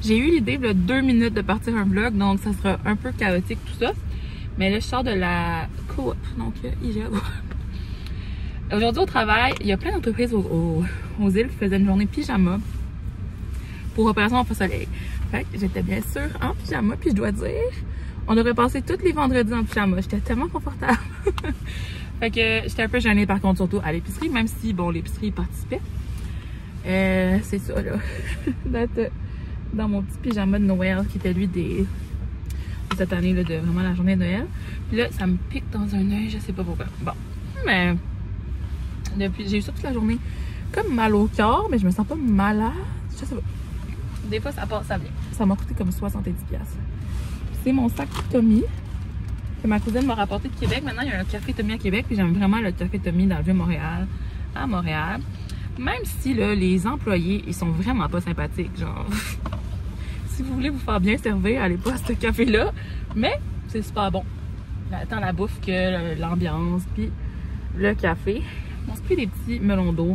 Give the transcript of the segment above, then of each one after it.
J'ai eu l'idée de 2 minutes de partir un vlog, donc ça sera un peu chaotique tout ça. Mais là, je sors de la coop, donc IGA. Aujourd'hui au travail, il y a plein d'entreprises aux îles qui faisaient une journée pyjama pour opération Enfant Soleil. Fait que j'étais bien sûre en pyjama, puis je dois dire, on aurait passé tous les vendredis en pyjama. J'étais tellement confortable. Fait que j'étais un peu gênée par contre, surtout à l'épicerie, même si, bon, l'épicerie participait. C'est ça, là. D'être dans mon petit pyjama de Noël, qui était lui de cette année, là, de vraiment la journée de Noël. Puis là, ça me pique dans un œil, je sais pas pourquoi. Bon, mais depuis, j'ai eu ça toute la journée. Comme mal au cœur, mais je me sens pas malade. Je sais pas. Des fois, ça passe, ça vient. Ça m'a coûté comme 70$. C'est mon sac Tommy que ma cousine m'a rapporté de Québec. Maintenant, il y a un café Tommy à Québec, puis j'aime vraiment le café Tommy dans le Vieux-Montréal, à Montréal. Même si, là, les employés, ils sont vraiment pas sympathiques, genre... Si vous voulez vous faire bien servir, allez pas à ce café-là, mais c'est super bon. Tant la bouffe que l'ambiance, puis le café. On se pris des petits melons d'eau.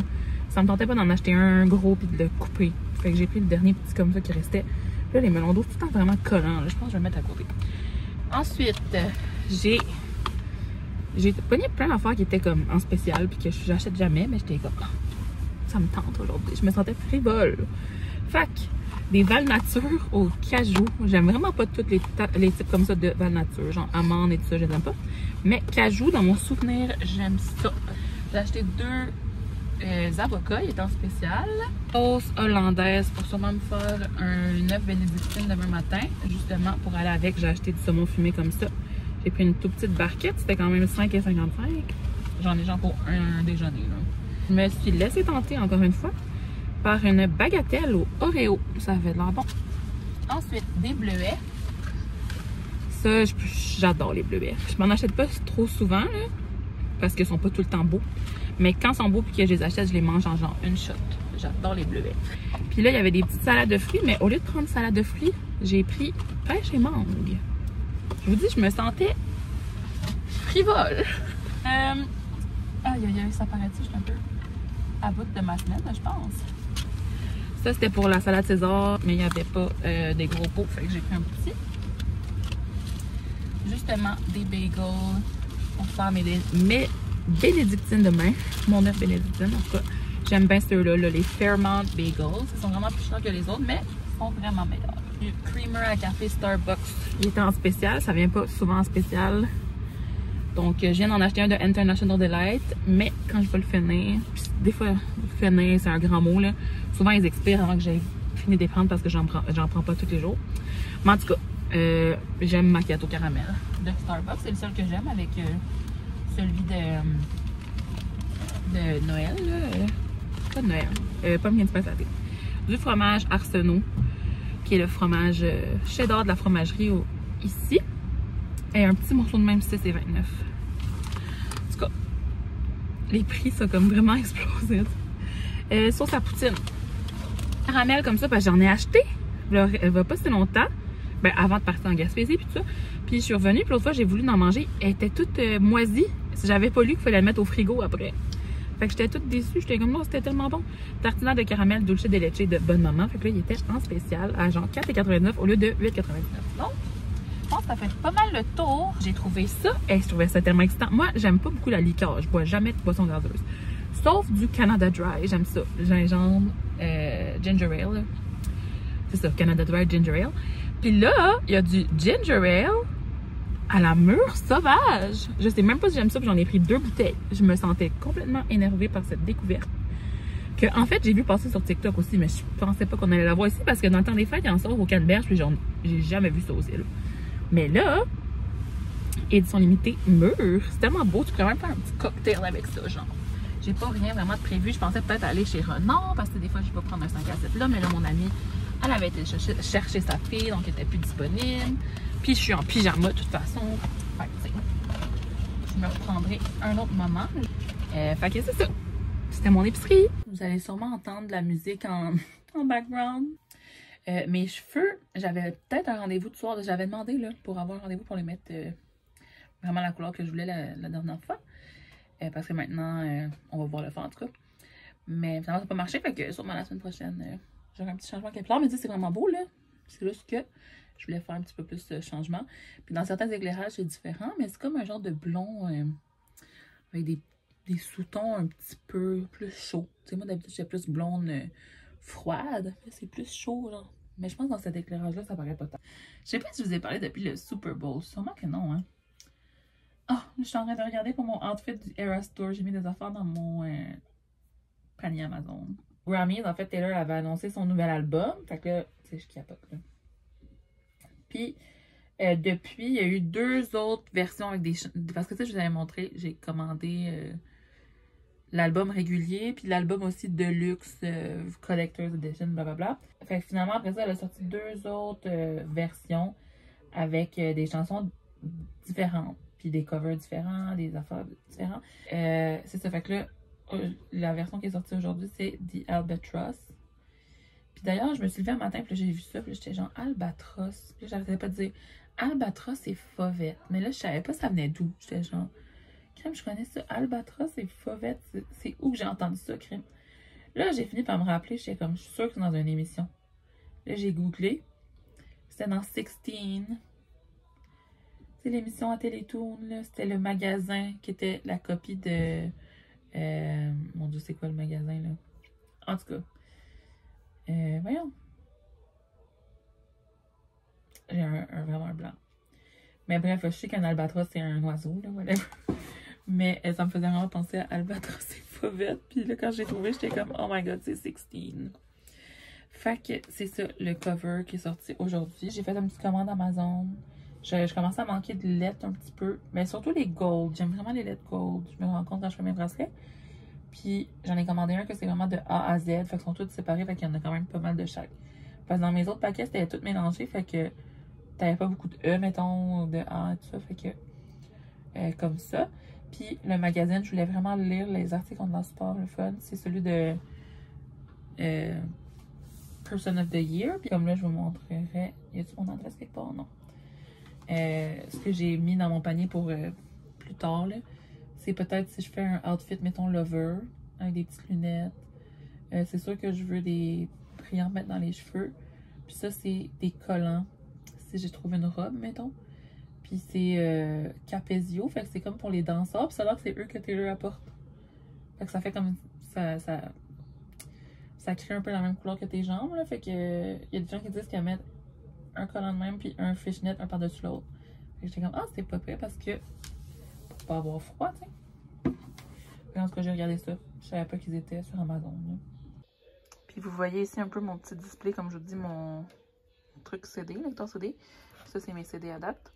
Ça me tentait pas d'en acheter un gros puis de le couper. Fait que j'ai pris le dernier petit comme ça qui restait. Puis là, les melons d'eau, tout le temps vraiment collants. Là. Je pense que je vais le mettre à côté. Ensuite, j'ai pogné plein d'affaires qui étaient comme en spécial puis que j'achète jamais, mais j'étais comme, oh, ça me tente aujourd'hui. Je me sentais frivole. Fait que, des Valnature au cajou. J'aime vraiment pas tous les types comme ça de Valnature, genre amande et tout ça, je les aime pas. Mais cajou, dans mon souvenir, j'aime ça. J'ai acheté 2 avocats, il est en spécial. Sauce hollandaise pour sûrement me faire un œuf bénédictine demain matin. Justement, pour aller avec, j'ai acheté du saumon fumé comme ça. J'ai pris une toute petite barquette, c'était quand même 5,55. J'en ai genre pour un déjeuner, là. Je me suis laissé tenter encore une fois par une bagatelle au Oreo. Ça avait de l'air bon. Ensuite, des bleuets. Ça, j'adore les bleuets. Je m'en achète pas trop souvent, là, parce qu'ils sont pas tout le temps beaux. Mais quand ils sont beaux et que je les achète, je les mange en genre une shot. J'adore les bleuets. Puis là, il y avait des petites salades de fruits, mais au lieu de prendre salade de fruits, j'ai pris pêche et mangue. Je vous dis, je me sentais frivole. Aïe, aïe, aïe, ça paraît-tu, je suis un peu à bout de ma semaine, je pense. Ça, c'était pour la salade César, mais il n'y avait pas des gros pots, fait que j'ai pris un petit. Justement, des bagels pour faire mes bénédictines demain. Mon œuf bénédictine, en tout cas. J'aime bien ceux-là, les Fairmont Bagels. Ils sont vraiment plus chers que les autres, mais ils sont vraiment meilleurs. Du creamer à café Starbucks. Il était en spécial, ça vient pas souvent en spécial. Donc, je viens d'en acheter un de International Delight, mais quand je vais le finir, des fois, finir, c'est un grand mot, là. Souvent, ils expirent avant que j'aie fini de les prendre parce que j'en prends pas tous les jours. Mais en tout cas, j'aime macchiato caramel de Starbucks. C'est le seul que j'aime avec celui de Noël, là. Pas de Noël, pomme de patate. Du fromage Arsenault, qui est le fromage cheddar de la fromagerie ici. Et un petit morceau de même 6,29. En tout cas, les prix sont comme vraiment explosés. Sauce à poutine. Caramel comme ça, parce que j'en ai acheté. Elle va pas si longtemps. Ben, avant de partir en Gaspésie, puis tout ça. Puis je suis revenue, puis l'autre fois, j'ai voulu en manger. Elle était toute moisie. J'avais pas lu qu'il fallait la mettre au frigo après. Fait que j'étais toute déçue. J'étais comme, non, c'était tellement bon. Tartinade de caramel dulce de leche de Bonne Maman. Fait que là, il était en spécial à genre 4,89 au lieu de 8,99. Donc, je pense que ça fait pas mal le tour. J'ai trouvé ça et je trouvais ça tellement excitant. Moi, j'aime pas beaucoup la liqueur. Je bois jamais de boisson gazeuse. Sauf du Canada Dry. J'aime ça. Gingembre, ginger ale. C'est ça, Canada Dry ginger ale. Puis là, il y a du ginger ale à la mûre sauvage. Je sais même pas si j'aime ça, puis j'en ai pris 2 bouteilles. Je me sentais complètement énervée par cette découverte. Que, en fait, j'ai vu passer sur TikTok aussi, mais je pensais pas qu'on allait la voir ici parce que dans le temps des fêtes, il en sort au Canneberge, puis j'ai jamais vu ça aux îles. Mais là, édition limitée mûre, c'est tellement beau, tu pourrais même faire un petit cocktail avec ça, genre. J'ai pas rien vraiment de prévu. Je pensais peut-être aller chez Renan, parce que des fois, je vais prendre un 5 à 7 là, mais là, mon amie, elle avait été chercher sa fille, donc elle était plus disponible. Puis je suis en pyjama de toute façon. Fait que, je me reprendrai un autre moment. Fait que c'est ça. C'était mon épicerie. Vous allez sûrement entendre de la musique en background. Mes cheveux, j'avais peut-être un rendez-vous de soir. J'avais demandé là, pour avoir un rendez-vous pour les mettre vraiment la couleur que je voulais la dernière fois. Parce que maintenant, on va voir le faire en tout cas. Mais finalement, ça n'a pas marché. Fait que sûrement la semaine prochaine, j'aurai un petit changement capillaire. Mais tu sais, c'est vraiment beau là. C'est juste que je voulais faire un petit peu plus de changement. Puis dans certains éclairages, c'est différent, mais c'est comme un genre de blond avec des sous-tons un petit peu plus chauds. Tu sais, moi, d'habitude, j'ai plus blonde froide. C'est plus chaud, genre. Mais je pense que dans cet éclairage-là, ça paraît pas tant. Je sais pas si je vous ai parlé depuis le Super Bowl. Sûrement que non, hein. Ah, je suis en train de regarder pour mon outfit du Eras Tour. J'ai mis des affaires dans mon panier Amazon. Grammys, en fait, Taylor avait annoncé son nouvel album. Fait que là, tu sais, je capote, là. Puis, depuis, il y a eu 2 autres versions avec des... Parce que, tu sais, je vous avais montré, j'ai commandé l'album régulier, puis l'album aussi Deluxe, Collector's Edition, blablabla. Fait que finalement, après ça, elle a sorti 2 autres versions avec des chansons différentes, puis des covers différents, des affaires différentes. C'est ça, fait que là, la version qui est sortie aujourd'hui, c'est The Albatross. Puis d'ailleurs, je me suis levée un matin, puis j'ai vu ça, puis j'étais genre Albatros. Puis j'arrêtais pas de dire Albatros, c'est fauvette. Mais là, je savais pas ça venait d'où. J'étais genre, crème, je connais ça. Albatros, c'est fauvette. C'est où que j'ai entendu ça, crème? Là, j'ai fini par me rappeler, j'étais comme, je suis sûre que c'est dans une émission. Là, j'ai googlé. C'était dans 16. C'est l'émission à Télétoon, là. C'était le magasin qui était la copie de. Mon Dieu, c'est quoi le magasin, là? En tout cas. Voyons. J'ai vraiment un blanc. Mais bref, je sais qu'un albatros, c'est un oiseau, là, whatever. Mais ça me faisait vraiment penser à albatros et fauvette. Puis là, quand j'ai trouvé, j'étais comme, oh my god, c'est 16. Fait que c'est ça, le cover qui est sorti aujourd'hui. J'ai fait une petite commande Amazon. Je commence à manquer de lettres un petit peu. Mais surtout les gold. J'aime vraiment les lettres gold. Je me rends compte quand je fais mes bracelets. Puis j'en ai commandé un que c'est vraiment de A à Z. Fait qu'ils sont tous séparés. Fait qu'il y en a quand même pas mal de chaque. Parce que dans mes autres paquets, c'était tout mélangé. Fait que t'avais pas beaucoup de E, mettons, de A et tout ça. Fait que comme ça. Puis le magazine, je voulais vraiment lire les articles en sport, le fun. C'est celui de Person of the Year. Puis comme là, je vous montrerai. Y a-tu mon adresse quelque part? Non. Ce que j'ai mis dans mon panier pour plus tard, là, c'est peut-être si je fais un outfit, mettons, lover, avec des petites lunettes. C'est sûr que je veux des brillants mettre dans les cheveux. Puis ça, c'est des collants. Si j'ai trouvé une robe, mettons. Puis c'est Capezio, fait que c'est comme pour les danseurs. Puis ça a l'air que c'est eux que Taylor apporte. Fait que ça fait comme... Ça crée un peu la même couleur que tes jambes, là. Fait que y a des gens qui disent qu'elles mettent un collant de même, puis un fishnet, un par-dessus l'autre. Fait que j'étais comme, ah, c'est pas prêt parce que... Pour pas avoir froid, tu sais. Puis en tout cas, j'ai regardé ça. Je savais pas qu'ils étaient sur Amazon, là. Puis vous voyez ici un peu mon petit display, comme je vous dis, mon truc CD, lecteur CD. Ça, c'est mes CD à date.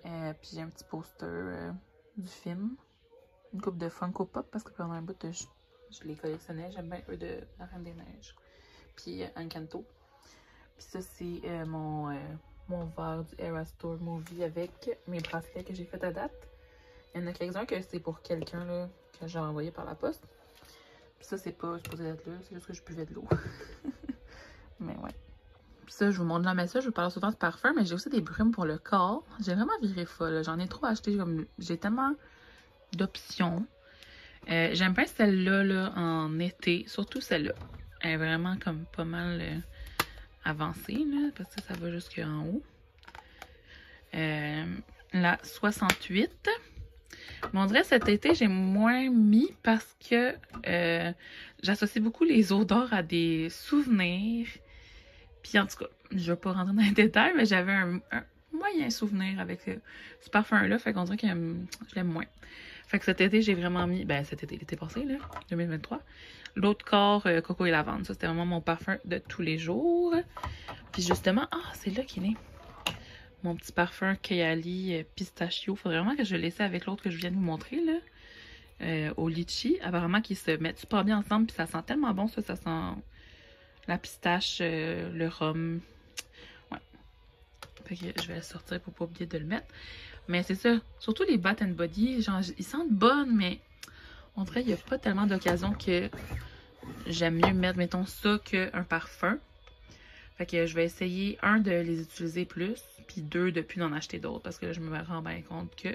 Puis j'ai un petit poster du film. Une coupe de Funko Pop, parce que pendant un bout, je les collectionnais. J'aime bien eux de La Reine des Neiges. Puis Encanto. Puis ça, c'est mon verre du Eras Tour Movie avec mes bracelets que j'ai fait à date. Il y en a quelques-uns que c'est pour quelqu'un là que j'ai envoyé par la poste. Puis ça, c'est pas supposé être là, c'est juste que je buvais de l'eau. Mais ouais. Puis ça, je vous montre jamais ça, je vous parle souvent de parfum, mais j'ai aussi des brumes pour le corps. J'ai vraiment viré folle, j'en ai trop acheté, j'ai tellement d'options. J'aime bien celle-là là, en été, surtout celle-là. Elle est vraiment comme pas mal avancée, là, parce que ça va jusqu'en haut. La 68. Mais on dirait cet été, j'ai moins mis parce que j'associe beaucoup les odeurs à des souvenirs. Puis en tout cas, je vais pas rentrer dans les détails, mais j'avais un moyen souvenir avec ce parfum-là. Fait qu'on dirait que je l'aime moins. Fait que cet été, j'ai vraiment mis... Ben cet été, l'été passé, là, 2023. L'autre corps, coco et lavande. Ça, c'était vraiment mon parfum de tous les jours. Puis justement, ah, c'est là qu'il est. Mon petit parfum Kayali pistachio. Faudrait vraiment que je le laisse avec l'autre que je viens de vous montrer, là. Au litchi. Apparemment, qu'ils se mettent super bien ensemble. Puis ça sent tellement bon, ça. Ça sent la pistache, le rhum. Ouais. Fait que je vais le sortir pour pas oublier de le mettre. Mais c'est ça. Surtout les Bath & Body, genre, ils sentent bonnes, mais on dirait qu'il n'y a pas tellement d'occasion que j'aime mieux mettre, mettons, ça qu'un parfum. Fait que je vais essayer, de les utiliser plus, puis 2, de plus d'en acheter d'autres, parce que là, je me rends bien compte que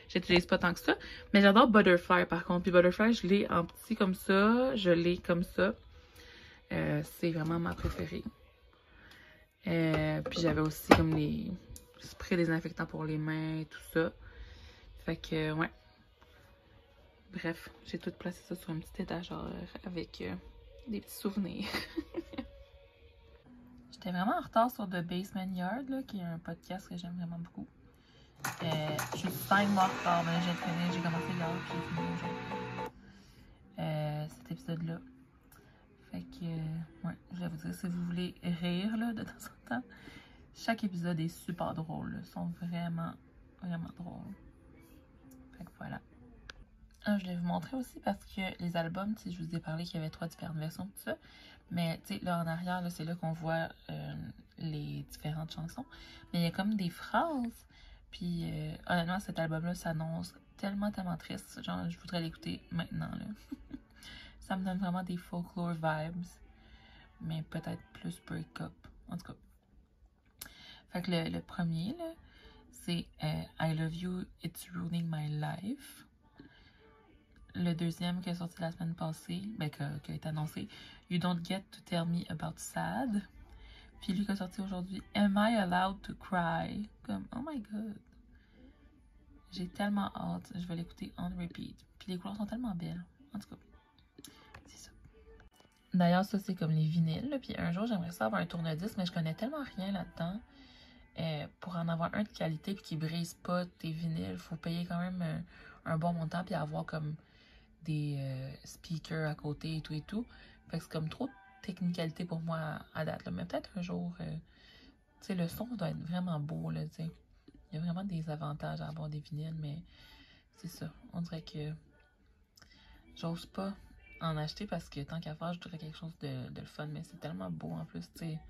j'utilise pas tant que ça. Mais j'adore Butterfly, par contre. Puis Butterfly, je l'ai en petit comme ça, je l'ai comme ça. C'est vraiment ma préférée. Puis j'avais aussi comme les sprays désinfectants pour les mains, tout ça. Fait que, ouais. Bref, j'ai tout placé ça sur un petit étagère avec des petits souvenirs. J'étais vraiment en retard sur The Basement Yard, là, qui est un podcast que j'aime vraiment beaucoup. Je suis 5 mois en retard, mais j'ai fini, j'ai commencé hier, puis j'ai fini aujourd'hui. Cet épisode-là. Fait que, ouais, je vais vous dire, si vous voulez rire, là, de temps en temps, chaque épisode est super drôle, là. Ils sont vraiment, vraiment drôles. Fait que voilà. Je vais vous montrer aussi parce que les albums, tu sais, je vous ai parlé qu'il y avait 3 différentes versions, tout ça. Mais, tu sais, là, en arrière, là, c'est là qu'on voit les différentes chansons. Mais il y a comme des phrases. Puis, honnêtement, cet album-là s'annonce tellement, tellement triste. Genre, je voudrais l'écouter maintenant, là. Ça me donne vraiment des folklore vibes. Mais peut-être plus break-up. En tout cas. Fait que le premier, là, c'est I Love You, It's Ruining My Life. Le deuxième qui est sorti la semaine passée, ben, qui a été annoncé, You Don't Get to Tell Me About Sad. Puis lui qui est sorti aujourd'hui, Am I Allowed to Cry? Comme, oh my god. J'ai tellement hâte. Je vais l'écouter on repeat. Puis les couleurs sont tellement belles. En tout cas, c'est ça. D'ailleurs, ça, c'est comme les vinyles. Là. Puis un jour, j'aimerais ça avoir un tourne-disque, mais je connais tellement rien là-dedans. Pour en avoir un de qualité puis qui brise pas tes vinyles, il faut payer quand même un bon montant puis avoir comme des speakers à côté et tout et tout. Fait que c'est comme trop de technicalité pour moi à date. Là. Mais peut-être un jour, tu sais, le son doit être vraiment beau, là, tu sais. Il y a vraiment des avantages à avoir des vinyles, mais c'est ça. On dirait que j'ose pas en acheter parce que tant qu'à faire, je voudrais quelque chose de le fun, mais c'est tellement beau en plus, tu sais.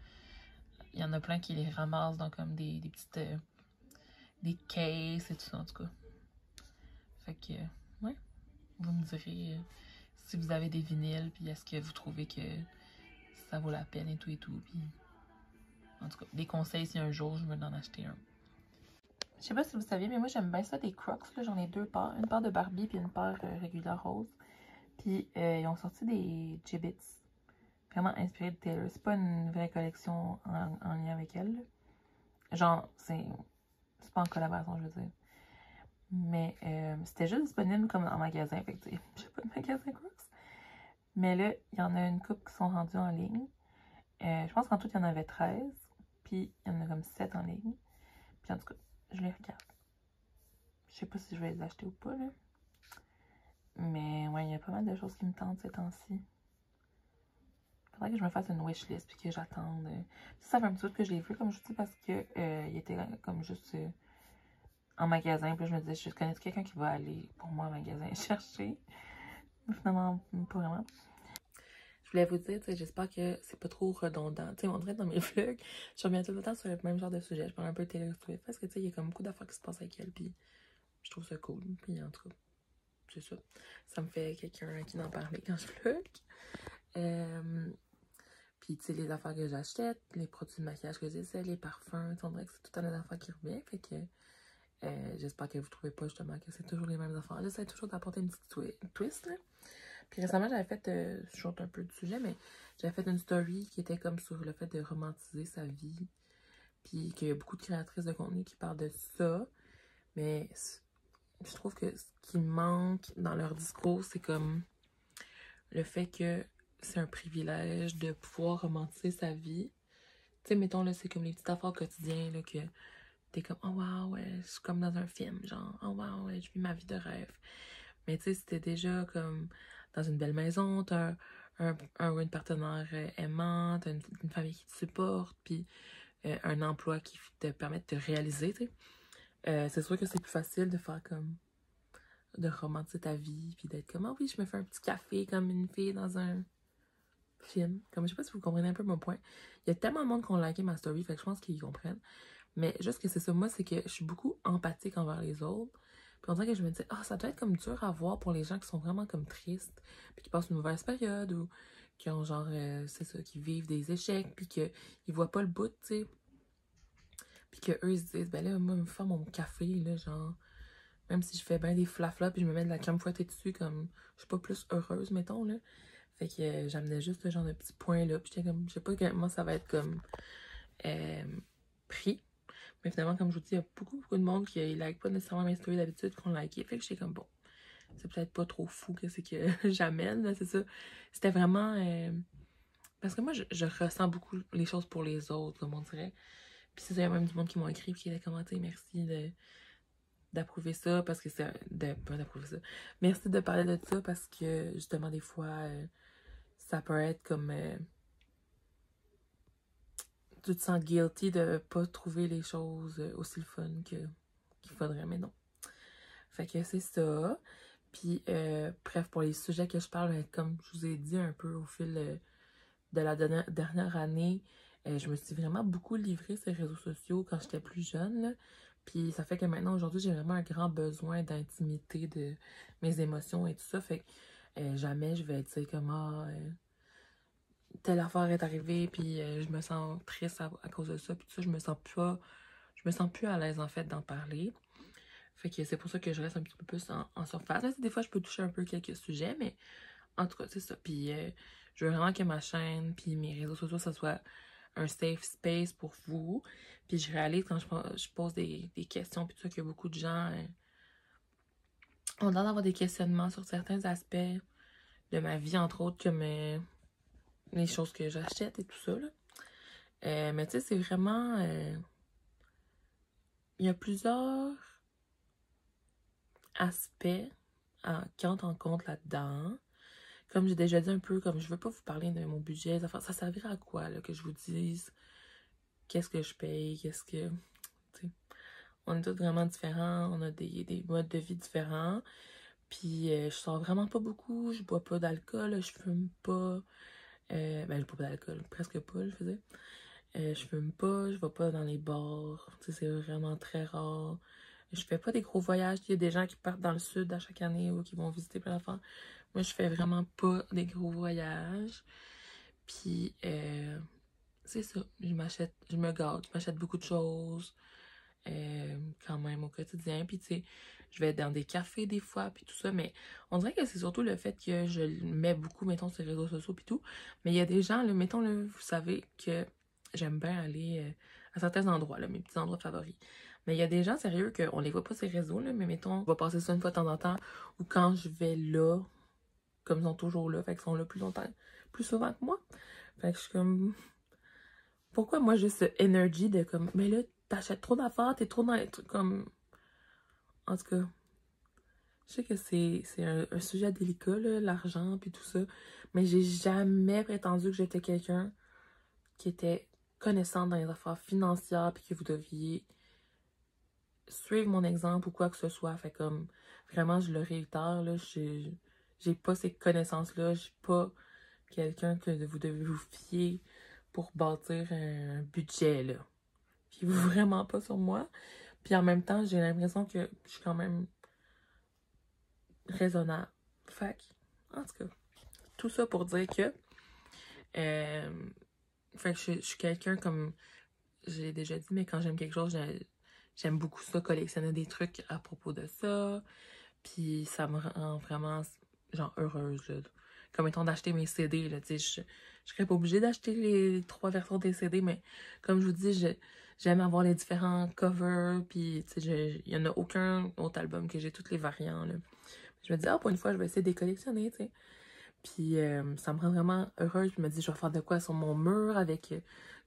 Il y en a plein qui les ramassent dans comme des petites... des cases et tout ça, en tout cas. Fait que, ouais. Vous me direz si vous avez des vinyles, puis est-ce que vous trouvez que ça vaut la peine et tout, puis... En tout cas, des conseils si un jour je veux en acheter un. Je sais pas si vous saviez, mais moi j'aime bien ça des Crocs, là. J'en ai 2 paires. Une paire de Barbie, puis une paire régulière rose. Puis ils ont sorti des Jibbitz. Vraiment inspirés de Taylor. C'est pas une vraie collection en lien avec elle, là. Genre, c'est pas en collaboration, je veux dire. Mais c'était juste disponible comme en magasin. Fait que j'ai pas de magasin Crocs. Mais là, il y en a une couple qui sont rendues en ligne. Je pense qu'en tout, il y en avait 13. Puis il y en a comme 7 en ligne. Puis en tout cas, je les regarde. Je sais pas si je vais les acheter ou pas, là. Mais ouais, il y a pas mal de choses qui me tentent ces temps-ci. Faudrait que je me fasse une wishlist puis que j'attende. Ça fait un petit peu que je l'ai vu, comme je dis, parce que il était comme juste en magasin. Puis là, je me disais, je connais quelqu'un qui va aller pour moi en magasin chercher. Mais finalement, pas vraiment. Je voulais vous dire, j'espère que c'est pas trop redondant. Tu sais, on dirait dans mes vlogs, je reviens tout le temps sur le même genre de sujet. Je parle un peu de Taylor Swift parce que, tu sais, il y a comme beaucoup d'affaires qui se passent avec elle. Puis je trouve ça cool. Puis en tout cas, c'est ça. Ça me fait quelqu'un qui en parlait quand je vlog. Puis, tu sais, les affaires que j'achète, les produits de maquillage que j'essaie, les parfums, on dirait que c'est tout le temps des affaires qui reviennent. Fait que j'espère que vous trouvez pas justement que c'est toujours les mêmes affaires. J'essaie toujours d'apporter une petite twist, là. Puis récemment, j'avais fait, je saute un peu du sujet, mais j'avais fait une story qui était comme sur le fait de romantiser sa vie. Puis qu'il y a beaucoup de créatrices de contenu qui parlent de ça. Mais je trouve que ce qui manque dans leur discours, c'est comme le fait que c'est un privilège de pouvoir romantiser sa vie. Tu sais, mettons, là, c'est comme les petites affaires quotidiennes, là, que t'es comme, oh wow, ouais, je suis comme dans un film, genre, oh wow, ouais, je vis ma vie de rêve. Mais tu sais, c'était déjà comme dans une belle maison, t'as une partenaire aimant, t'as une famille qui te supporte, puis un emploi qui te permet de te réaliser, tu sais. C'est sûr que c'est plus facile de faire comme, de romantiser ta vie, puis d'être comme, oh oui, je me fais un petit café comme une fille dans un film. Comme, je sais pas si vous comprenez un peu mon point. Il y a tellement de monde qui ont liké ma story, fait que je pense qu'ils comprennent. Mais juste que c'est ça, moi, c'est que je suis beaucoup empathique envers les autres. Puis on dirait que je me dis, ah, ça doit être comme dur à voir pour les gens qui sont vraiment comme tristes, puis qui passent une mauvaise période, ou qui ont genre, c'est ça, qui vivent des échecs, puis qu'ils voient pas le bout, tu sais. Puis qu'eux, ils se disent, ben là, moi, me faire mon café, là, genre, même si je fais bien des flaflas, puis je me mets de la crème fouettée dessus, comme, je suis pas plus heureuse, mettons, là. Fait que j'amenais juste ce genre de petits points là. Puis j'étais comme, je sais pas comment ça va être comme pris. Mais finalement, comme je vous dis, il y a beaucoup de monde qui ne like pas nécessairement mes stories d'habitude qu'on like. Fait que j'étais comme bon, c'est peut-être pas trop fou que c'est que j'amène, c'est ça. C'était vraiment... parce que moi, je ressens beaucoup les choses pour les autres, comme on dirait. Puis c'est ça, il y a même du monde qui m'ont écrit, puis qui a commenté, merci d'approuver ça, parce que c'est... Pas d'approuver ça. Merci de parler de ça, parce que, justement, des fois, ça peut être comme... tu te sens guilty de pas trouver les choses aussi le fun qu'il faudrait, mais non. Fait que c'est ça. Puis, bref, pour les sujets que je parle, comme je vous ai dit un peu au fil de la dernière année, je me suis vraiment beaucoup livrée sur les réseaux sociaux quand j'étais plus jeune, là. Puis ça fait que maintenant, aujourd'hui, j'ai vraiment un grand besoin d'intimité de mes émotions et tout ça. Fait que jamais je vais dire comme telle affaire est arrivée, puis je me sens triste à cause de ça. Puis tout ça, je me sens plus à l'aise en fait d'en parler. Fait que c'est pour ça que je reste un petit peu plus en surface. Là, des fois, je peux toucher un peu quelques sujets, mais en tout cas, c'est ça. Puis je veux vraiment que ma chaîne, puis mes réseaux sociaux, ça soit un safe space pour vous. Puis je réalise quand je pose des questions, puis tout ça, qu'il y a beaucoup de gens ont l'air d'avoir des questionnements sur certains aspects de ma vie, entre autres, comme les choses que j'achète et tout ça, là. Mais tu sais, c'est vraiment... il y a plusieurs aspects qui entrent en compte là-dedans. Comme j'ai déjà dit un peu, comme je veux pas vous parler de mon budget, ça servira à quoi, là, que je vous dise qu'est-ce que je paye, qu'est-ce que... T'sais, on est tous vraiment différents, on a des modes de vie différents. Puis je sors vraiment pas beaucoup, je bois pas d'alcool, je fume pas. Ben, je bois pas d'alcool, presque pas, je faisais. Je fume pas, je vais pas dans les bars, c'est vraiment très rare. Je fais pas des gros voyages, il y a des gens qui partent dans le sud à chaque année ou qui vont visiter plein d'affaires. Moi, je fais vraiment pas des gros voyages. Puis, c'est ça, je me gâte, je m'achète beaucoup de choses quand même au quotidien. Puis, tu sais, je vais dans des cafés des fois, puis tout ça. Mais on dirait que c'est surtout le fait que je mets beaucoup, mettons, sur les réseaux sociaux, puis tout. Mais il y a des gens, là, mettons, là, vous savez que j'aime bien aller à certains endroits, là, mes petits endroits favoris. Mais il y a des gens sérieux qu'on les voit pas sur les réseaux, là, mais mettons, on va passer ça une fois de temps en temps, ou quand je vais là, comme ils sont toujours là, fait qu'ils sont là plus longtemps, plus souvent que moi. Fait que je suis comme... Pourquoi moi j'ai ce energy de comme, mais là, t'achètes trop d'affaires, t'es trop dans les trucs comme... En tout cas, je sais que c'est un sujet délicat, là, l'argent puis tout ça, mais j'ai jamais prétendu que j'étais quelqu'un qui était connaissant dans les affaires financières puis que vous deviez suivre mon exemple ou quoi que ce soit. Fait comme, vraiment, je le réitère, là, j'ai pas ces connaissances-là, je suis pas quelqu'un que vous devez vous fier pour bâtir un budget, là. Puis vraiment pas sur moi. Puis en même temps, j'ai l'impression que je suis quand même raisonnable. Fait que, en tout cas, tout ça pour dire que fait que je suis quelqu'un comme j'ai déjà dit, mais quand j'aime quelque chose, j'aime beaucoup ça, collectionner des trucs à propos de ça. Puis ça me rend vraiment, genre, heureuse, là. Comme étant d'acheter mes CD, là, tu sais, je serais pas obligée d'acheter les 3 versions des CD, mais comme je vous dis, j'aime avoir les différents covers, puis, tu sais, il y en a aucun autre album que j'ai toutes les variants, là. Je me dis, pour une fois, je vais essayer de les collectionner, tu sais. Puis ça me rend vraiment heureuse. Je me dis, je vais faire de quoi sur mon mur avec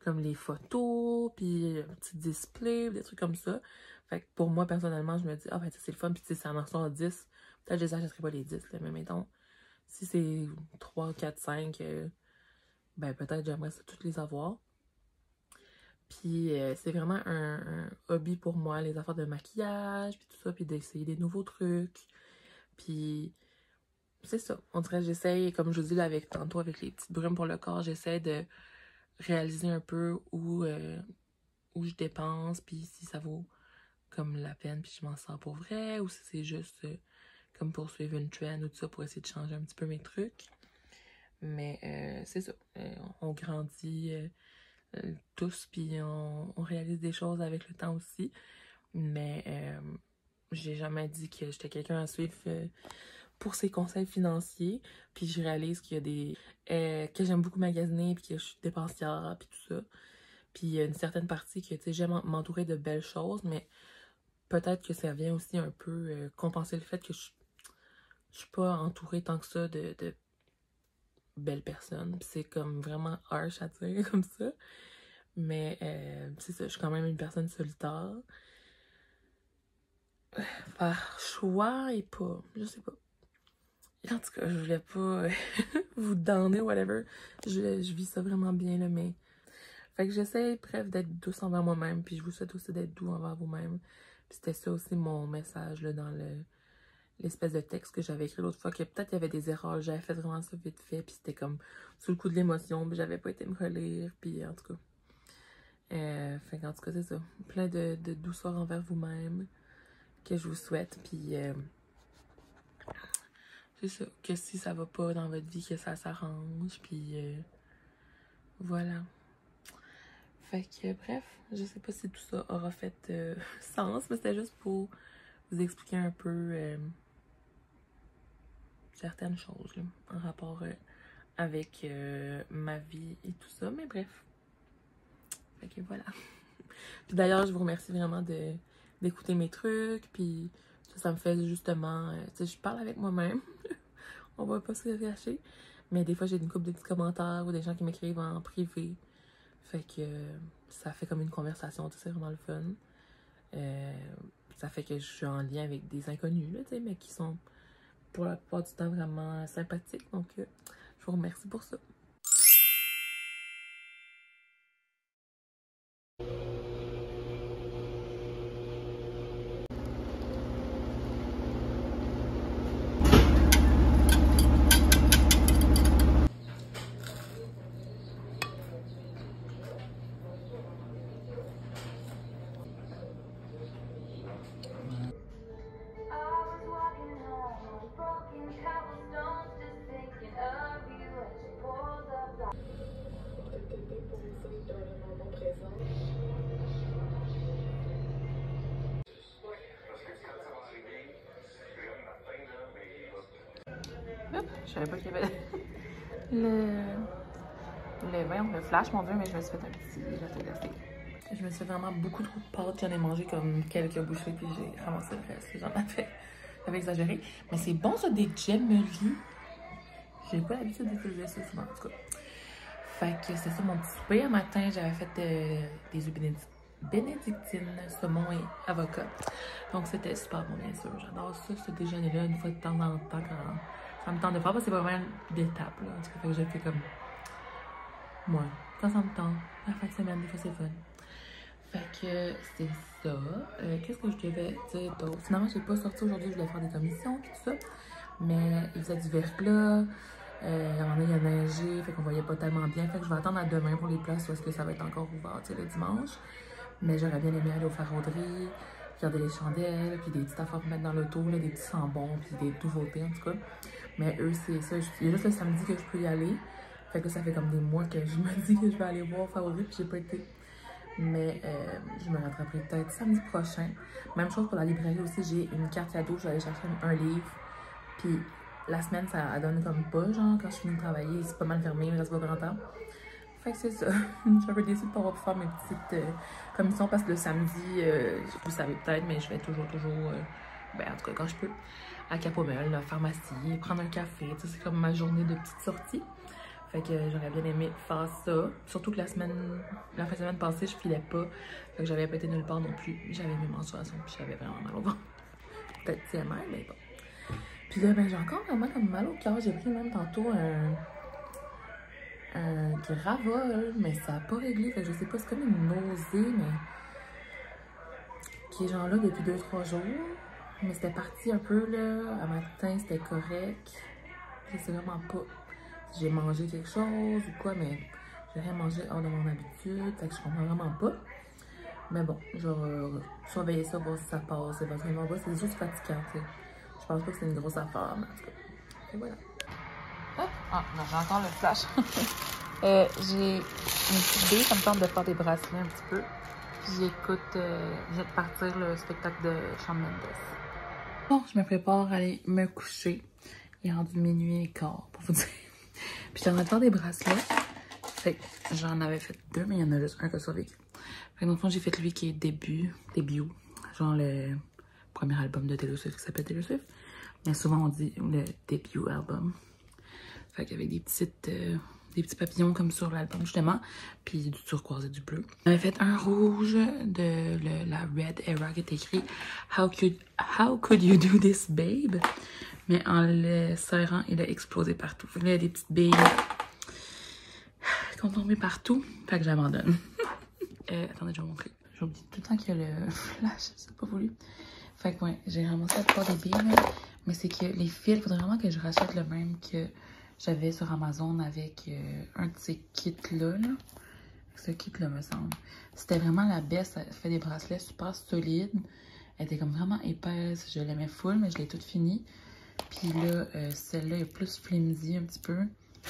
comme les photos, puis un petit display, des trucs comme ça. Fait que pour moi, personnellement, je me dis, ben c'est le fun, puis ça m'en sort 10. Peut-être que je les achèterai pas les 10, là, mais mettons, si c'est 3, 4, 5, ben peut-être j'aimerais ça toutes les avoir. Puis c'est vraiment un hobby pour moi, les affaires de maquillage, puis tout ça, puis d'essayer des nouveaux trucs. Puis c'est ça, on dirait que j'essaye, comme je vous dis là, tantôt avec les petites brumes pour le corps, j'essaie de réaliser un peu où je dépense, puis si ça vaut comme la peine, puis je m'en sors pour vrai, ou si c'est juste comme pour suivre une trend ou tout ça, pour essayer de changer un petit peu mes trucs. Mais c'est ça, on grandit tous, puis on réalise des choses avec le temps aussi. Mais j'ai jamais dit que j'étais quelqu'un à suivre pour ses conseils financiers. Puis je réalise qu'il y a des... que j'aime beaucoup magasiner, puis que je suis dépensière, puis tout ça. Puis il y a une certaine partie que, tu sais, j'aime m'entourer de belles choses, mais peut-être que ça vient aussi un peu compenser le fait que je suis pas entourée tant que ça de belles personnes. Puis c'est comme vraiment harsh à dire comme ça. Mais c'est ça, je suis quand même une personne solitaire. Par choix et pas, je sais pas. En tout cas, je voulais pas vous donner, whatever. Je vis ça vraiment bien, là, mais... Fait que j'essaie, bref, d'être douce envers moi-même, puis je vous souhaite aussi d'être doux envers vous-même. Puis c'était ça aussi mon message, là, dans l'espèce de texte que j'avais écrit l'autre fois, que peut-être il y avait des erreurs, j'avais fait vraiment ça vite fait, puis c'était comme sous le coup de l'émotion, puis j'avais pas été me relire, puis en tout cas... fait qu'en tout cas, c'est ça. Plein de douceur envers vous-même que je vous souhaite, puis... c'est ça, que si ça va pas dans votre vie, que ça s'arrange, puis voilà. Fait que bref, je sais pas si tout ça aura fait sens, mais c'était juste pour vous expliquer un peu certaines choses là, en rapport avec ma vie et tout ça, mais bref. Fait que voilà. Puis d'ailleurs, je vous remercie vraiment d'écouter mes trucs, puis ça me fait justement, tu sais, je parle avec moi-même. On va pas se cacher. Mais des fois, j'ai une couple de petits commentaires ou des gens qui m'écrivent en privé. Fait que ça fait comme une conversation, tu sais, c'est vraiment le fun. Ça fait que je suis en lien avec des inconnus, là, tu sais, mais qui sont pour la plupart du temps vraiment sympathiques. Donc, je vous remercie pour ça. Je savais pas qu'il y avait le flash, mon dieu, mais je me suis fait un petit gâteau glacé. Je me suis fait vraiment beaucoup trop de pâtes. J'en ai mangé comme quelques bouchées, puis j'ai ramassé le reste. J'en avais exagéré. Mais c'est bon, ça, des gemmeries. J'ai pas l'habitude d'utiliser ça souvent, en tout cas. Fait que c'est ça mon petit souper. Un matin, j'avais fait des œufs bénédictines, saumon et avocat. Donc c'était super bon, bien sûr. J'adore ça, ce déjeuner-là, une fois de temps en temps, quand ça me tente de faire. Parce que c'est vraiment d'étape, là. En tout cas, fait que je le fais comme moi. Quand ça me tente, la fin de semaine, des fois c'est fun. Fait que c'est ça. Qu'est-ce que je devais dire d'autre? Finalement, j'ai pas sorti aujourd'hui, je voulais faire des commissions et tout ça. Mais il faisait du verglas. Il a neigé, fait qu'on voyait pas tellement bien. Fait que je vais attendre à demain pour les places parce que ça va être encore ouvert, tu sais, le dimanche. Mais j'aurais bien aimé aller aux farauderies, regarder les chandelles, puis des petites affaires pour mettre dans l'auto, des petits sambons, puis des nouveautés en tout cas. Mais eux, c'est ça. Il y a juste le samedi que je peux y aller. Fait que ça fait comme des mois que je me dis que je vais aller voir aux farauderies, puis j'ai pas été. Mais je me rattraperai peut-être samedi prochain. Même chose pour la librairie aussi, j'ai une carte cadeau, je vais aller chercher un livre. Puis la semaine, ça donne comme pas, genre, quand je finis de travailler, c'est pas mal fermé, il me reste pas grand temps. Fait que c'est ça. Je suis un peu déçue de pas pouvoir faire mes petites commissions parce que le samedi, vous savez peut-être, mais je vais toujours, ben en tout cas quand je peux, à Capomel, la pharmacie, prendre un café, tu sais, c'est comme ma journée de petite sortie. Fait que j'aurais bien aimé faire ça. Surtout que la fin de semaine passée, je filais pas. Fait que j'avais pas été nulle part non plus. J'avais mes menstruations, puis j'avais vraiment mal au ventre. Peut-être TMI, mais bon. Puis là, ben, j'ai encore vraiment comme mal au cœur. J'ai pris même tantôt un Gravol, mais ça n'a pas réglé. Fait que je sais pas, c'est comme une nausée, mais qui est genre là depuis 2-3 jours. Mais c'était parti un peu là. À matin, c'était correct. Je sais vraiment pas si j'ai mangé quelque chose ou quoi, mais j'ai rien mangé hors de mon habitude. Fait que je comprends vraiment pas. Mais bon, je vais surveiller ça, voir si ça passe éventuellement. C'est juste fatigant, tu sais. Je pense pas que c'est une grosse affaire, mais en tout cas. Et voilà. Ah, non, j'ai encore le flash. J'ai une petite idée, ça me tente de faire des bracelets un petit peu. Puis j'écoute, je viens de partir le spectacle de Shawn Mendes. Bon, je me prépare à aller me coucher. Il est rendu minuit et quart, pour vous dire. Puis j'aimerais faire des bracelets. Fait que j'en avais fait 2, mais il y en a juste un qui a survécu. Fait que dans le fond, j'ai fait lui qui est début. Genre le premier album de Taylor Swift qui s'appelle Taylor Swift. Mais souvent on dit le début album. Fait qu'avec des petits papillons comme sur l'album justement. Puis du turquoise et du bleu. J'avais fait un rouge de la Red Era qui est écrit How could you do this, babe? Mais en le serrant, il a explosé partout. Fait que là, il y a des petites billes qui ont tombé partout. Fait que j'abandonne. Attendez, je vais vous montrer. J'oublie tout le temps qu'il y a le flash, c'est pas voulu. Fait que ouais, j'ai ramassé la plupart des billes, mais c'est que les fils, il faudrait vraiment que je rachète le même que j'avais sur Amazon avec un de ces kits-là. Ce kit-là, me semble. C'était vraiment la baisse, ça fait des bracelets super solides. Elle était comme vraiment épaisse, je l'aimais full, mais je l'ai toute finie. Puis là, celle-là est plus flimsy un petit peu.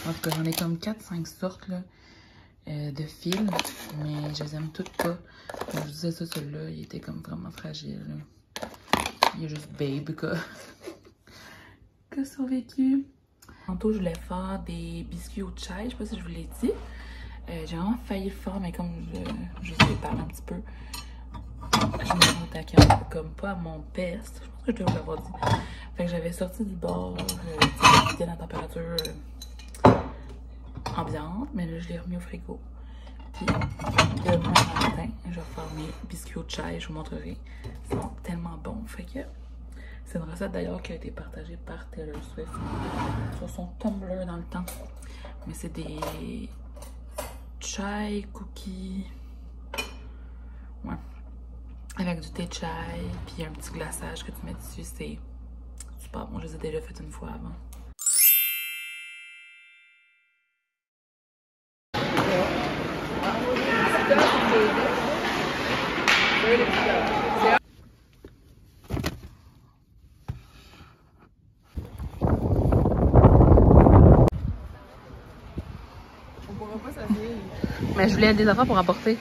En tout cas, j'en ai comme 4-5 sortes, là. De fils, mais je les aime toutes pas. Comme je disais ça, celui-là, il était comme vraiment fragile. Là. Il y a juste Babe qui a survécu. Tantôt, je voulais faire des biscuits au chai, je sais pas si je vous l'ai dit. J'ai vraiment failli le faire, mais comme je vous ai parlé un petit peu, je me suis attaquée comme pas à mon best. Je pense que je dois vous l'avoir dit. Fait que j'avais sorti du bord, c'était la température ambiante, mais là je l'ai remis au frigo. Puis demain matin, je vais faire mes biscuits au chai, je vous montrerai. Ils sont tellement bons. Fait que c'est une recette d'ailleurs qui a été partagée par Taylor Swift sur son Tumblr dans le temps. Mais c'est des chai cookies. Ouais. Avec du thé chai, puis un petit glaçage que tu mets dessus. C'est super bon. Je les ai déjà fait une fois avant. Mais je voulais des affaires pour apporter.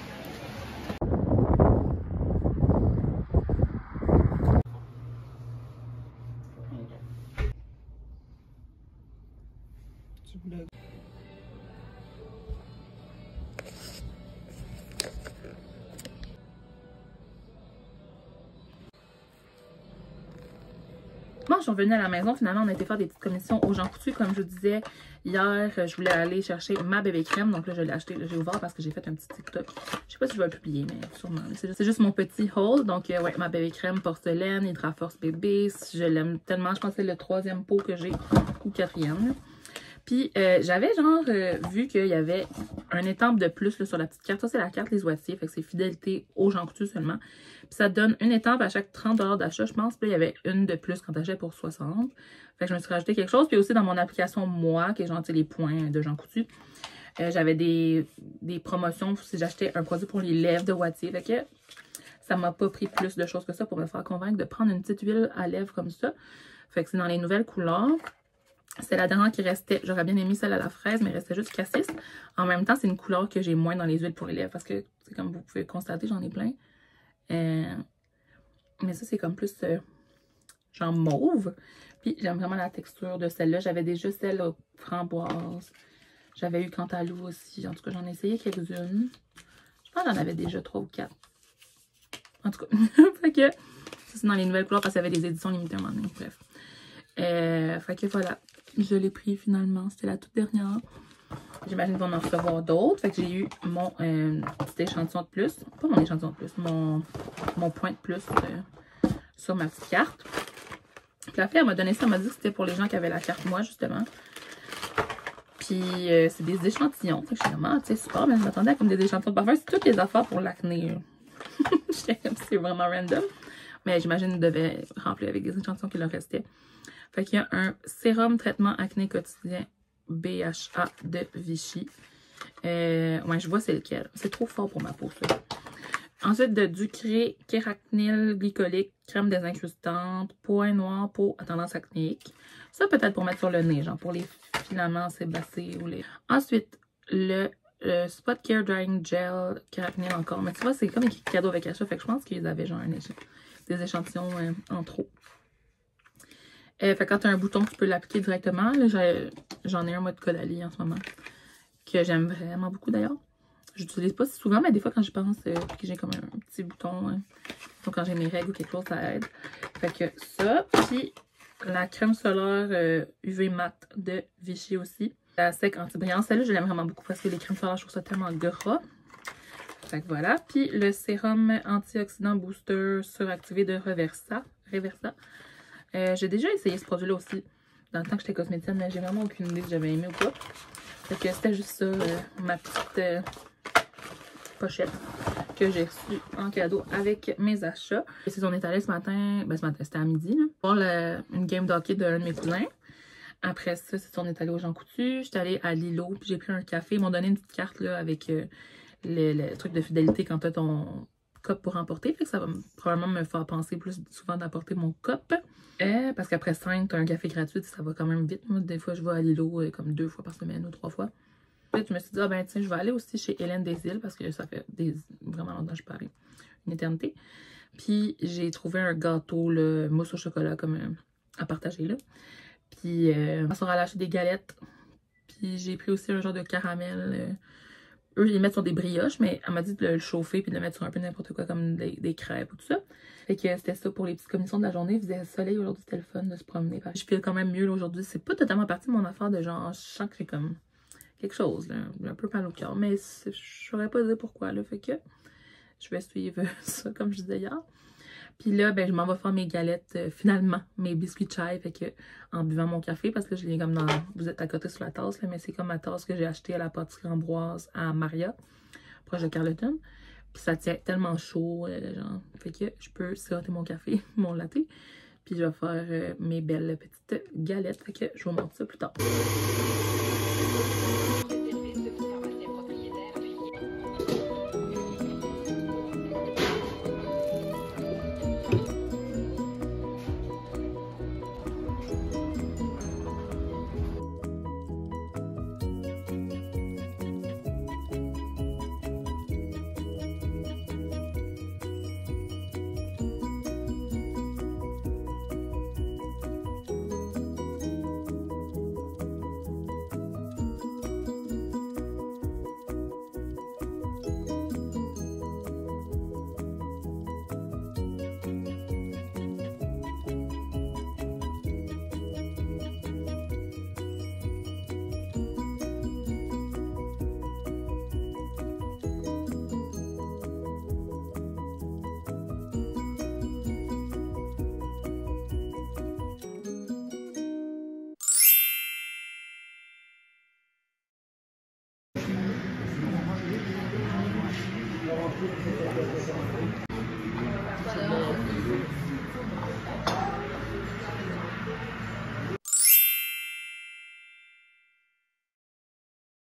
Bon, je suis revenue à la maison. Finalement, on a été faire des petites commissions aux gens coutus. Comme je vous disais, hier, je voulais aller chercher ma bébé crème. Donc là, je l'ai acheté. J'ai ouvert parce que j'ai fait un petit TikTok. Je sais pas si je vais le publier, mais sûrement. C'est juste mon petit haul. Donc, ouais, ma bébé crème porcelaine, Hydra Force bébé. Je l'aime tellement. Je pense que c'est le 3e pot que j'ai, ou 4e. Puis, j'avais genre vu qu'il y avait un étampe de plus là, sur la petite carte. Ça, c'est la carte Les Oitiers. Fait que c'est fidélité aux gens coutus seulement. Puis, ça donne une étampe à chaque 30 $ d'achat, je pense. Puis là, il y avait une de plus quand t'achètes pour 60. Fait que je me suis rajouté quelque chose. Puis aussi, dans mon application Moi, qui est genre les points de gens coutus, j'avais des promotions si j'achetais un produit pour les lèvres de Wattier. Fait que ça m'a pas pris plus de choses que ça pour me faire convaincre de prendre une petite huile à lèvres comme ça. Fait que c'est dans les nouvelles couleurs. C'est la dernière qui restait. J'aurais bien aimé celle à la fraise, mais il restait juste cassis. En même temps, c'est une couleur que j'ai moins dans les huiles pour les lèvres. Parce que, comme vous pouvez constater, j'en ai plein. Mais ça, c'est comme plus genre mauve. Puis, j'aime vraiment la texture de celle-là. J'avais déjà celle aux framboises. J'avais eu Cantalou aussi. En tout cas, j'en ai essayé quelques-unes. Je pense que j'en avais déjà 3 ou 4. En tout cas, fait que ça, c'est dans les nouvelles couleurs parce qu'il y avait des éditions limitées à un moment donné. Bref. Fait que voilà. Je l'ai pris finalement. C'était la toute dernière. J'imagine qu'on en recevoir d'autres. Fait que j'ai eu mon petit échantillon de plus. Pas mon échantillon de plus. Mon point de plus sur ma petite carte. Puis la fille, elle m'a donné ça. Elle m'a dit que c'était pour les gens qui avaient la carte moi, justement. Puis c'est des échantillons. Fait que je suis vraiment, tu sais, super. Mais je m'attendais à comme des échantillons de parfum. C'est toutes les affaires pour l'acné. J'étais comme si c'est vraiment random. Mais j'imagine qu'ils devaient remplir avec des échantillons qui leur restaient. Fait qu'il y a un sérum traitement acné quotidien BHA de Vichy. Ouais, je vois c'est lequel. C'est trop fort pour ma peau, ça. Ensuite, de Ducré, Kéracnyl glycolique, crème désincrustante, point noir, peau à tendance acnéique. Ça, peut-être pour mettre sur le nez, genre pour les filaments sébacés ou les... Ensuite, le Spot Care Drying Gel, Kéracnyl encore. Mais tu vois, c'est comme un cadeau avec achat. Fait que je pense qu'ils avaient genre des échantillons en trop. Fait que quand tu as un bouton, tu peux l'appliquer directement. J'en ai un mode Caudalie en ce moment que j'aime vraiment beaucoup d'ailleurs. J'utilise pas si souvent, mais des fois quand je pense que j'ai comme un petit bouton, hein, quand j'ai mes règles ou quelque chose, ça aide. Fait que ça, puis la crème solaire UV Matte de Vichy aussi. La sec anti-brillant, celle-là je l'aime vraiment beaucoup parce que les crèmes solaires, je trouve ça tellement gras. Fait que voilà. Puis le sérum antioxydant booster suractivé de Reversa. J'ai déjà essayé ce produit-là aussi dans le temps que j'étais cosméticienne, mais j'ai vraiment aucune idée si j'avais aimé ou pas. Fait que c'était juste ça, ma petite pochette que j'ai reçue en cadeau avec mes achats. Et c'est on est allé ce matin, ben ce matin, c'était à midi, là, voir une game d'hockey d'un de mes cousins. Après ça, c'est on est allé au Jean Coutu. J'étais allée à Lilo, puis j'ai pris un café. Ils m'ont donné une petite carte là avec le truc de fidélité quand tu as ton cup pour emporter. Fait que ça va probablement me faire penser plus souvent d'apporter mon cup. Parce qu'après 5, tu as un café gratuit, ça va quand même vite. Moi, des fois, je vais à Lilo comme 2 fois par semaine ou 3 fois. Puis je me suis dit, ah ben tiens, je vais aller aussi chez Hélène Desilles parce que ça fait vraiment longtemps que je parlais. Une éternité. Puis j'ai trouvé un gâteau, là, mousse au chocolat comme à partager là. Puis ma soeur elle a acheté des galettes. Puis j'ai pris aussi un genre de caramel. Eux, ils les mettent sur des brioches, mais elle m'a dit de le chauffer puis de le mettre sur un peu n'importe quoi comme des crêpes ou tout ça. Fait que c'était ça pour les petites commissions de la journée. Il faisait soleil aujourd'hui, c'était le fun de se promener. Je file quand même mieux aujourd'hui. C'est pas totalement parti de mon affaire de genre, je sens que c'est comme quelque chose, là, un peu mal au cœur. Mais je saurais pas dire pourquoi, là. Fait que je vais suivre ça comme je disais hier. Puis là, ben, je m'en vais faire mes galettes, finalement, mes biscuits chai, fait que en buvant mon café, parce que je l'ai comme dans, vous êtes à côté sur la tasse, là, mais c'est comme ma tasse que j'ai achetée à la pâtisserie Ambroise à Maria, proche de Carleton. Puis ça tient tellement chaud, genre, fait que je peux siroter mon café, mon latte, puis je vais faire mes belles petites galettes, fait que je vous montre ça plus tard.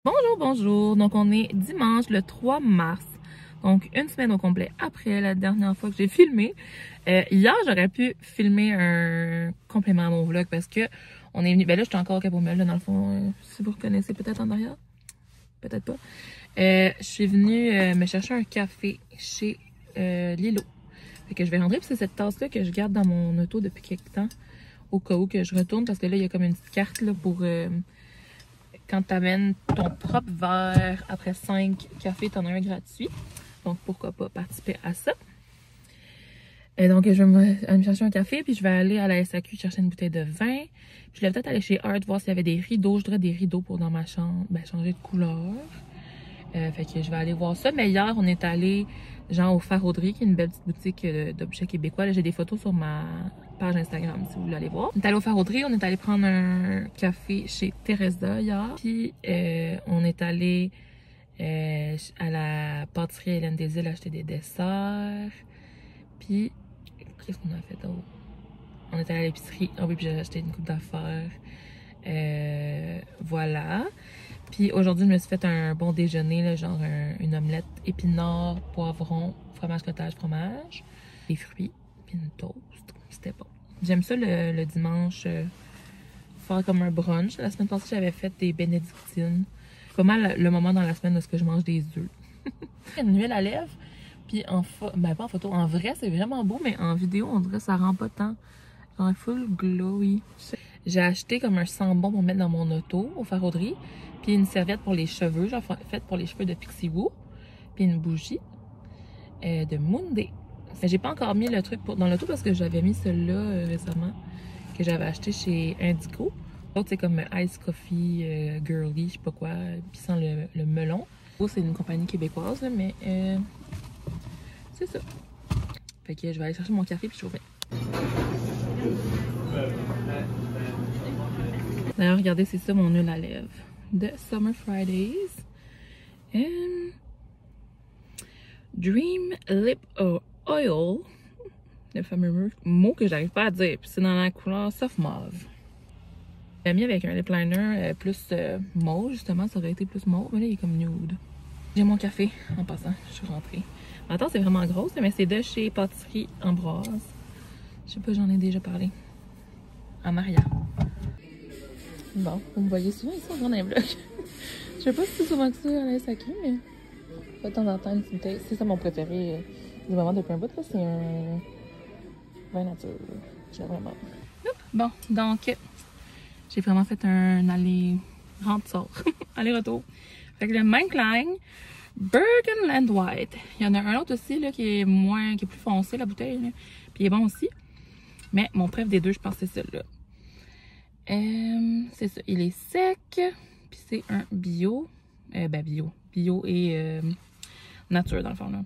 Bonjour, bonjour. Donc, on est dimanche le 3 mars. Donc, une semaine au complet après la dernière fois que j'ai filmé. Hier, j'aurais pu filmer un complément à mon vlog parce que on est venu... Ben là, j'étais encore au Cap-aux-Melons, là, dans le fond, si vous reconnaissez peut-être en arrière. Peut-être pas. Je suis venue me chercher un café chez Lilo. Fait que je vais rentrer, puis c'est cette tasse-là que je garde dans mon auto depuis quelques temps, au cas où que je retourne, parce que là, il y a comme une petite carte là, pour... quand tu amènes ton propre verre, après 5 cafés, tu en as un gratuit. Donc, pourquoi pas participer à ça. Et donc, je vais me chercher un café, puis je vais aller à la SAQ chercher une bouteille de vin. Puis je vais peut-être aller chez Art voir s'il y avait des rideaux. Je voudrais des rideaux pour dans ma chambre, ben, changer de couleur. Fait que je vais aller voir ça. Mais hier, on est allé genre au Farauderie, qui est une belle petite boutique d'objets québécois. J'ai des photos sur ma page Instagram si vous voulez aller voir. On est allé au Farauderie, on est allé prendre un café chez Teresa hier. Puis on est allé à la pâtisserie Hélène Desilles acheter des desserts. Puis qu'est-ce qu'on a fait d'autre? On est allé à l'épicerie. Ah oui, puis j'ai acheté une coupe d'affaires. Voilà. Puis aujourd'hui, je me suis fait un bon déjeuner, là, genre une omelette épinards, poivron, fromage cottage, fromage, des fruits, puis une toast. C'était bon. J'aime ça le dimanche, faire comme un brunch. La semaine passée, j'avais fait des bénédictines. C'est pas mal le moment dans la semaine où je mange des œufs. Une huile à lèvres. Puis ben pas en photo, en vrai, c'est vraiment beau, mais en vidéo, on dirait que ça rend pas tant. Genre full glowy. J'ai acheté comme un sambon pour mettre dans mon auto au Farauderie. Puis une serviette pour les cheveux, genre faite pour les cheveux de Pixie Woo. Puis une bougie de Moonday. J'ai pas encore mis le truc dans l'auto parce que j'avais mis celui-là récemment que j'avais acheté chez Indigo. L'autre c'est comme Ice Coffee Girly, je sais pas quoi, puis sans le melon. C'est une compagnie québécoise, là, mais c'est ça. Fait que je vais aller chercher mon café puis je reviens. D'ailleurs, regardez, c'est ça mon huile à lèvres de Summer Fridays. Dream Lip Oil, le fameux mot que j'arrive pas à dire, puis c'est dans la couleur Soft Mauve. J'ai mis avec un lip liner plus mauve, justement, ça aurait été plus mauve, mais là il est comme nude. J'ai mon café en passant, je suis rentrée. Attends, c'est vraiment grosse, mais c'est de chez Pâtisserie Ambroise. Je sais pas, j'en ai déjà parlé. En arrière. Bon, vous me voyez souvent ici dans les vlogs. Je sais pas si c'est souvent que ça à la SAQ, mais de temps en temps, une petite bouteille. C'est ça mon préféré du moment depuis un bout, là, c'est un vin nature. J'ai vraiment. Bon, donc, j'ai vraiment fait un aller-retour. Aller-retour. Fait que le Mein Klein Burgenland White. Il y en a un autre aussi, là, qui est plus foncé, la bouteille, là. Puis il est bon aussi. Mais mon préf des deux, je pense que c'est celui-là. C'est ça. Il est sec. Puis c'est un bio. Bio et nature, dans le fond, là.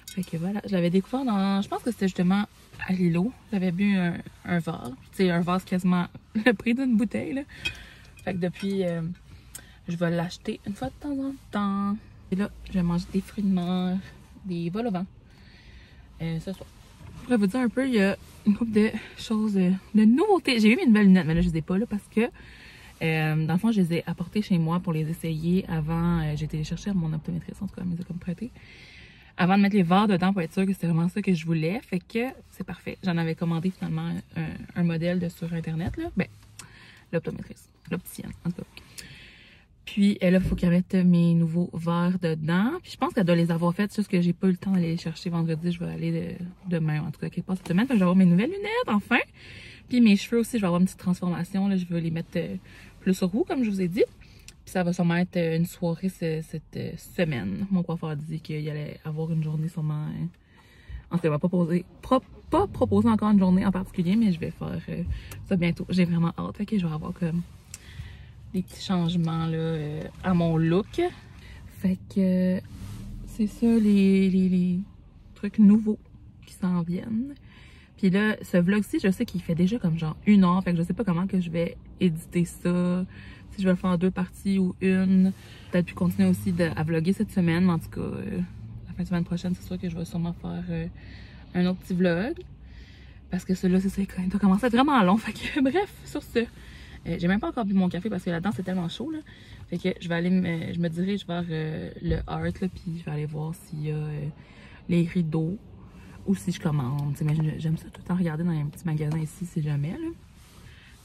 Fait que voilà. Je l'avais découvert dans... Je pense que c'était justement à Lilo. J'avais bu un vase. Tu sais, un vase quasiment le prix d'une bouteille, là. Fait que depuis, je vais l'acheter une fois de temps en temps. Et là, je vais manger des fruits de mer, des vols au vent. Ce soir. Je pourrais vous dire un peu, il y a une couple de choses, de nouveautés. J'ai eu mes nouvelles lunettes, mais là, je les ai pas là parce que, dans le fond, je les ai apportées chez moi pour les essayer avant. J'ai été les chercher à mon optométriste, en tout cas, elle me les a comme prêtées. Avant de mettre les verres dedans pour être sûre que c'était vraiment ça que je voulais. Fait que c'est parfait. J'en avais commandé finalement un modèle de sur Internet, là. Ben, l'optométriste, l'opticienne, en tout cas. Puis là, il faut qu'elle mette mes nouveaux verres dedans. Puis je pense qu'elle doit les avoir faites, juste que j'ai pas eu le temps d'aller les chercher vendredi. Je vais aller demain, en tout cas, quelque part cette semaine. Fait que je vais avoir mes nouvelles lunettes, enfin. Puis mes cheveux aussi, je vais avoir une petite transformation. Là, je vais les mettre plus roux, comme je vous ai dit. Puis ça va sûrement être une soirée cette semaine. Mon coiffeur dit qu'il allait avoir une journée sûrement... En tout cas, il m'a pas proposé encore une journée en particulier, mais je vais faire ça bientôt. J'ai vraiment hâte. Fait que je vais avoir comme... des petits changements là, à mon look. Fait que c'est ça les trucs nouveaux qui s'en viennent. Puis là, ce vlog-ci, je sais qu'il fait déjà comme genre 1 heure. Fait que je sais pas comment que je vais éditer ça. Si je vais le faire en 2 parties ou une. Peut-être puis continuer aussi à vlogger cette semaine. Mais en tout cas, la fin de semaine prochaine, c'est sûr que je vais sûrement faire un autre petit vlog. Parce que celui-là, c'est ça, il doit commencer à être vraiment long. Fait que bref, sur ce. J'ai même pas encore bu mon café parce que là-dedans c'est tellement chaud là. Fait que je vais aller je me dirige vers le Art là, puis je vais aller voir s'il y a les rideaux ou si je commande. Mais j'aime ça tout le temps regarder dans un petit magasin ici si jamais là.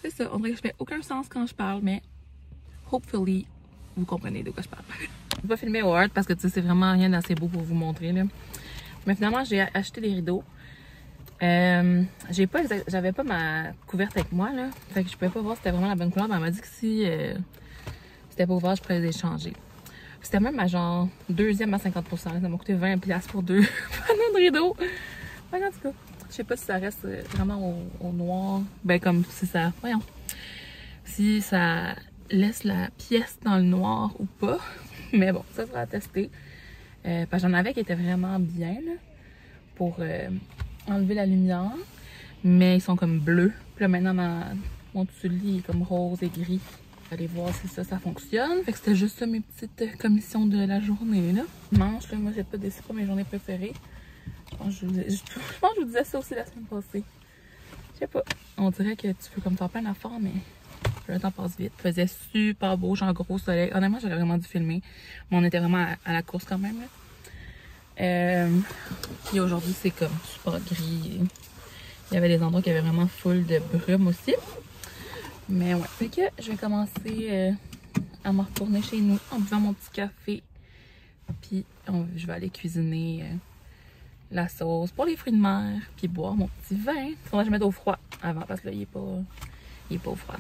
C'est ça, on dirait que je fais aucun sens quand je parle, mais hopefully vous comprenez de quoi je parle. Je vais pas filmer au Art parce que tu sais c'est vraiment rien d'assez beau pour vous montrer là. Mais finalement j'ai acheté des rideaux. J'avais pas ma couverte avec moi là, fait que je pouvais pas voir si c'était vraiment la bonne couleur, mais elle m'a dit que si c'était pas ouvert je pourrais les échanger. C'était même à genre 2e à 50%, ça m'a coûté 20$ pour 2 panneaux de rideaux. Ouais, en tout cas, je sais pas si ça reste vraiment au noir, ben comme si ça, voyons, si ça laisse la pièce dans le noir ou pas, mais bon, ça sera à tester. Parce que j'en avais qui étaient vraiment bien là, pour enlever la lumière, mais ils sont comme bleus. Puis là maintenant mon tulle est comme rose et gris. Allez voir si ça fonctionne. Fait que c'était juste ça mes petites commissions de la journée là. Manche là, moi c'est pas mes journées préférées. Je pense que je vous disais ça aussi la semaine passée. Je sais pas. On dirait que tu peux comme faire plein d'affaires, mais le temps passe vite. Il faisait super beau, genre gros soleil. Honnêtement, j'aurais vraiment dû filmer. Mais on était vraiment à la course quand même là. Et aujourd'hui c'est comme super gris. Il y avait des endroits qui avaient vraiment full de brume aussi. Mais ouais, fait que je vais commencer à me retourner chez nous en buvant mon petit café. Puis je vais aller cuisiner la sauce pour les fruits de mer. Puis boire mon petit vin. Faudrait que je mette au froid avant parce que là il est pas au froid.